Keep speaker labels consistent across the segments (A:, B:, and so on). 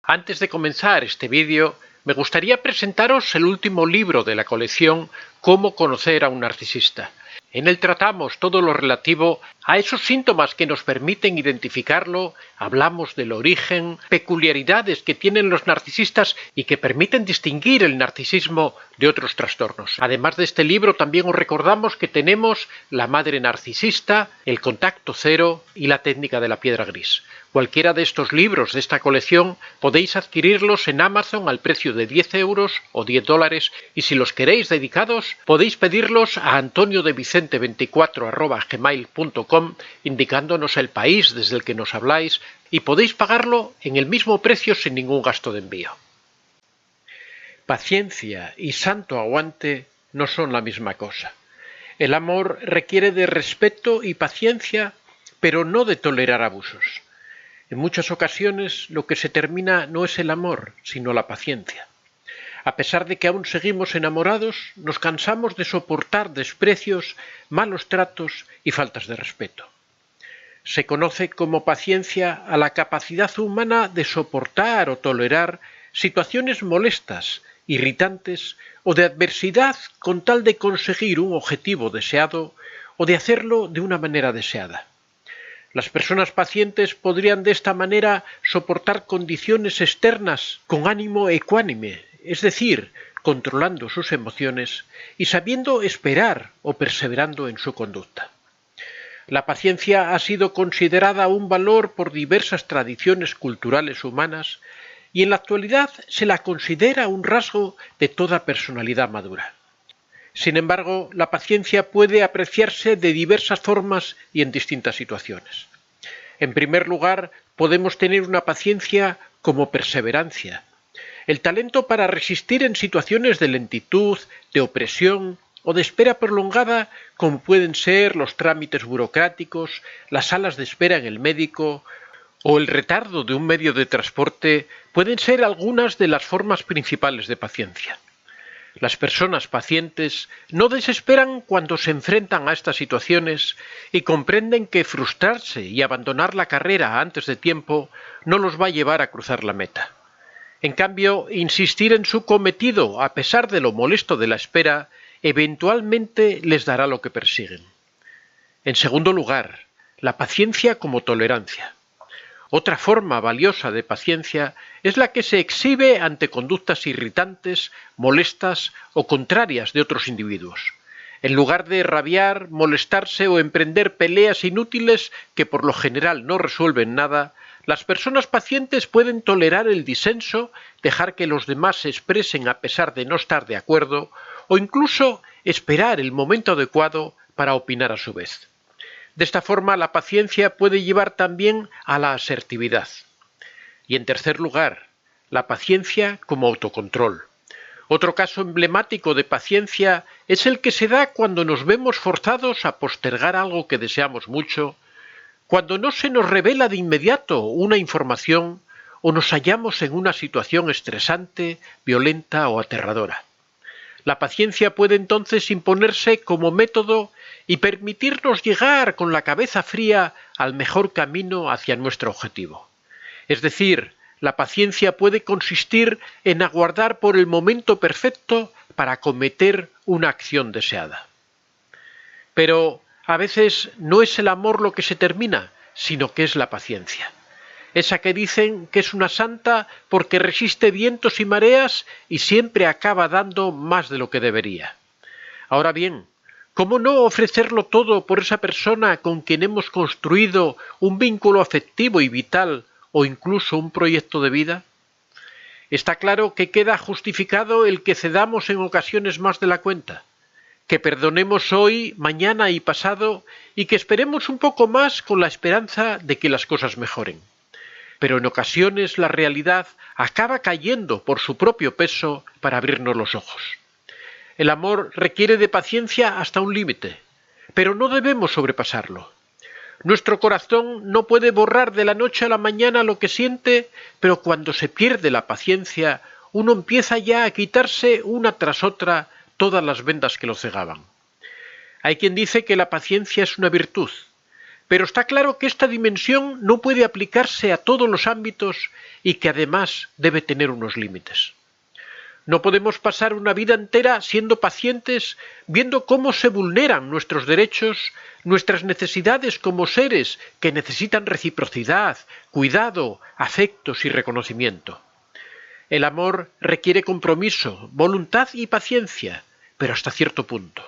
A: Antes de comenzar este vídeo, me gustaría presentaros el último libro de la colección Cómo conocer a un narcisista. En él tratamos todo lo relativo a esos síntomas que nos permiten identificarlo, hablamos del origen, peculiaridades que tienen los narcisistas y que permiten distinguir el narcisismo de otros trastornos. Además de este libro, también os recordamos que tenemos La madre narcisista, El contacto cero y La técnica de la piedra gris. Cualquiera de estos libros de esta colección podéis adquirirlos en Amazon al precio de 10 euros o $10 y si los queréis dedicados podéis pedirlos a antoniodevicente24@gmail.com indicándonos el país desde el que nos habláis y podéis pagarlo en el mismo precio sin ningún gasto de envío. Paciencia y santo aguante no son la misma cosa. El amor requiere de respeto y paciencia, pero no de tolerar abusos. En muchas ocasiones lo que se termina no es el amor, sino la paciencia. A pesar de que aún seguimos enamorados, nos cansamos de soportar desprecios, malos tratos y faltas de respeto. Se conoce como paciencia a la capacidad humana de soportar o tolerar situaciones molestas, irritantes o de adversidad con tal de conseguir un objetivo deseado o de hacerlo de una manera deseada. Las personas pacientes podrían de esta manera soportar condiciones externas con ánimo ecuánime, es decir, controlando sus emociones y sabiendo esperar o perseverando en su conducta. La paciencia ha sido considerada un valor por diversas tradiciones culturales humanas y en la actualidad se la considera un rasgo de toda personalidad madura. Sin embargo, la paciencia puede apreciarse de diversas formas y en distintas situaciones. En primer lugar, podemos tener una paciencia como perseverancia, el talento para resistir en situaciones de lentitud, de opresión o de espera prolongada, como pueden ser los trámites burocráticos, las salas de espera en el médico o el retardo de un medio de transporte, pueden ser algunas de las formas principales de paciencia. Las personas pacientes no desesperan cuando se enfrentan a estas situaciones y comprenden que frustrarse y abandonar la carrera antes de tiempo no los va a llevar a cruzar la meta. En cambio, insistir en su cometido a pesar de lo molesto de la espera, eventualmente les dará lo que persiguen. En segundo lugar, la paciencia como tolerancia. Otra forma valiosa de paciencia es la que se exhibe ante conductas irritantes, molestas o contrarias de otros individuos. En lugar de rabiar, molestarse o emprender peleas inútiles que por lo general no resuelven nada, las personas pacientes pueden tolerar el disenso, dejar que los demás se expresen a pesar de no estar de acuerdo o incluso esperar el momento adecuado para opinar a su vez. De esta forma, la paciencia puede llevar también a la asertividad. Y en tercer lugar, la paciencia como autocontrol. Otro caso emblemático de paciencia es el que se da cuando nos vemos forzados a postergar algo que deseamos mucho, cuando no se nos revela de inmediato una información o nos hallamos en una situación estresante, violenta o aterradora. La paciencia puede entonces imponerse como método y permitirnos llegar con la cabeza fría al mejor camino hacia nuestro objetivo. Es decir, la paciencia puede consistir en aguardar por el momento perfecto para cometer una acción deseada. Pero a veces no es el amor lo que se termina, sino que es la paciencia. Esa que dicen que es una santa porque resiste vientos y mareas y siempre acaba dando más de lo que debería. Ahora bien, ¿cómo no ofrecerlo todo por esa persona con quien hemos construido un vínculo afectivo y vital o incluso un proyecto de vida? Está claro que queda justificado el que cedamos en ocasiones más de la cuenta, que perdonemos hoy, mañana y pasado y que esperemos un poco más con la esperanza de que las cosas mejoren. Pero en ocasiones la realidad acaba cayendo por su propio peso para abrirnos los ojos. El amor requiere de paciencia hasta un límite, pero no debemos sobrepasarlo. Nuestro corazón no puede borrar de la noche a la mañana lo que siente, pero cuando se pierde la paciencia, uno empieza ya a quitarse una tras otra todas las vendas que lo cegaban. Hay quien dice que la paciencia es una virtud, Pero está claro que esta dimensión no puede aplicarse a todos los ámbitos y que además debe tener unos límites. No podemos pasar una vida entera siendo pacientes, viendo cómo se vulneran nuestros derechos, nuestras necesidades como seres que necesitan reciprocidad, cuidado, afectos y reconocimiento. El amor requiere compromiso, voluntad y paciencia, pero hasta cierto punto.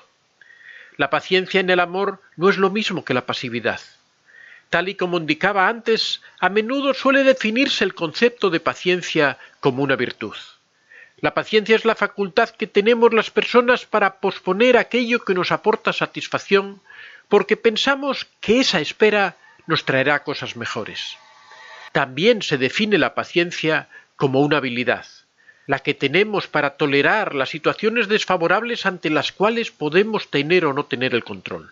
A: La paciencia en el amor no es lo mismo que la pasividad. Tal y como indicaba antes, a menudo suele definirse el concepto de paciencia como una virtud. La paciencia es la facultad que tenemos las personas para posponer aquello que nos aporta satisfacción, porque pensamos que esa espera nos traerá cosas mejores. También se define la paciencia como una habilidad, la que tenemos para tolerar las situaciones desfavorables ante las cuales podemos tener o no tener el control.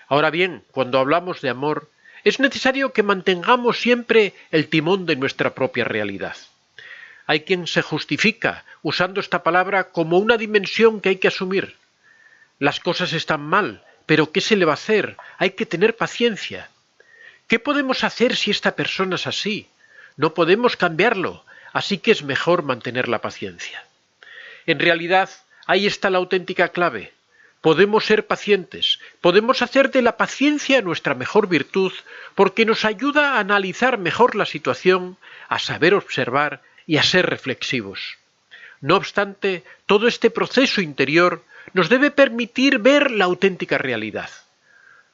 A: Ahora bien, cuando hablamos de amor, es necesario que mantengamos siempre el timón de nuestra propia realidad. Hay quien se justifica usando esta palabra como una dimensión que hay que asumir. Las cosas están mal, pero ¿qué se le va a hacer? Hay que tener paciencia. ¿Qué podemos hacer si esta persona es así? No podemos cambiarlo, así que es mejor mantener la paciencia. En realidad, ahí está la auténtica clave. Podemos ser pacientes, podemos hacer de la paciencia nuestra mejor virtud, porque nos ayuda a analizar mejor la situación, a saber observar y a ser reflexivos. No obstante, todo este proceso interior nos debe permitir ver la auténtica realidad.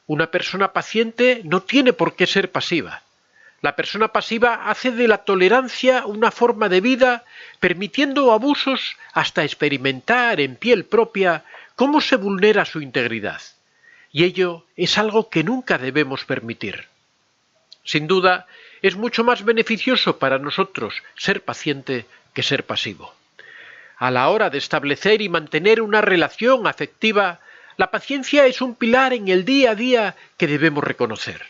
A: Una persona paciente no tiene por qué ser pasiva. La persona pasiva hace de la tolerancia una forma de vida, permitiendo abusos hasta experimentar en piel propia cómo se vulnera su integridad. Y ello es algo que nunca debemos permitir. Sin duda, es mucho más beneficioso para nosotros ser paciente que ser pasivo. A la hora de establecer y mantener una relación afectiva, la paciencia es un pilar en el día a día que debemos reconocer.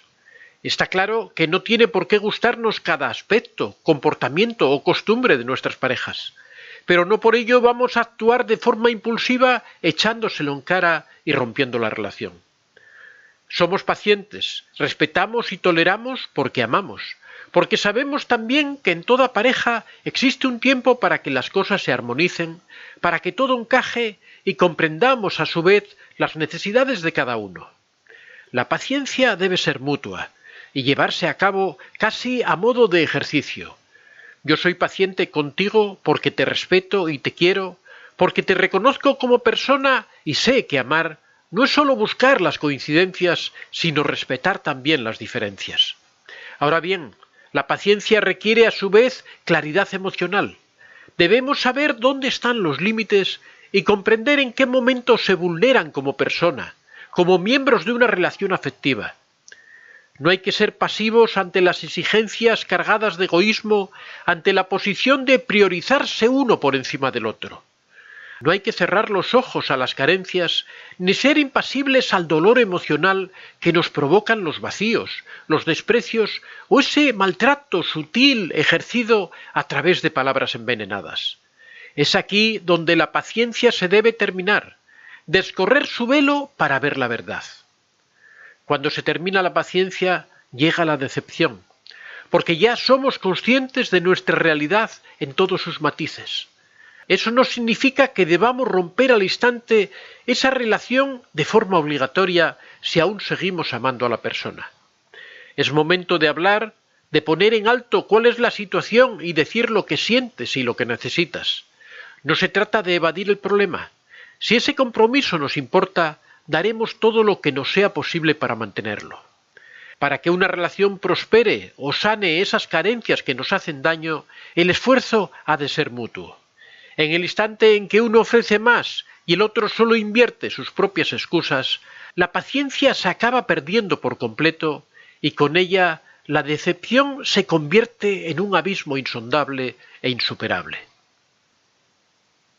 A: Está claro que no tiene por qué gustarnos cada aspecto, comportamiento o costumbre de nuestras parejas, pero no por ello vamos a actuar de forma impulsiva echándoselo en cara y rompiendo la relación. Somos pacientes, respetamos y toleramos porque amamos, porque sabemos también que en toda pareja existe un tiempo para que las cosas se armonicen, para que todo encaje y comprendamos a su vez las necesidades de cada uno. La paciencia debe ser mutua y llevarse a cabo casi a modo de ejercicio. Yo soy paciente contigo porque te respeto y te quiero, porque te reconozco como persona y sé que amar no es solo buscar las coincidencias, sino respetar también las diferencias. Ahora bien, la paciencia requiere a su vez claridad emocional. Debemos saber dónde están los límites y comprender en qué momento se vulneran como persona, como miembros de una relación afectiva. No hay que ser pasivos ante las exigencias cargadas de egoísmo, ante la posición de priorizarse uno por encima del otro. No hay que cerrar los ojos a las carencias, ni ser impasibles al dolor emocional que nos provocan los vacíos, los desprecios o ese maltrato sutil ejercido a través de palabras envenenadas. Es aquí donde la paciencia se debe terminar, descorrer su velo para ver la verdad. Cuando se termina la paciencia, llega la decepción, porque ya somos conscientes de nuestra realidad en todos sus matices. Eso no significa que debamos romper al instante esa relación de forma obligatoria si aún seguimos amando a la persona. Es momento de hablar, de poner en alto cuál es la situación y decir lo que sientes y lo que necesitas. No se trata de evadir el problema. Si ese compromiso nos importa, daremos todo lo que nos sea posible para mantenerlo. Para que una relación prospere o sane esas carencias que nos hacen daño, el esfuerzo ha de ser mutuo. En el instante en que uno ofrece más y el otro solo invierte sus propias excusas, la paciencia se acaba perdiendo por completo y con ella la decepción se convierte en un abismo insondable e insuperable.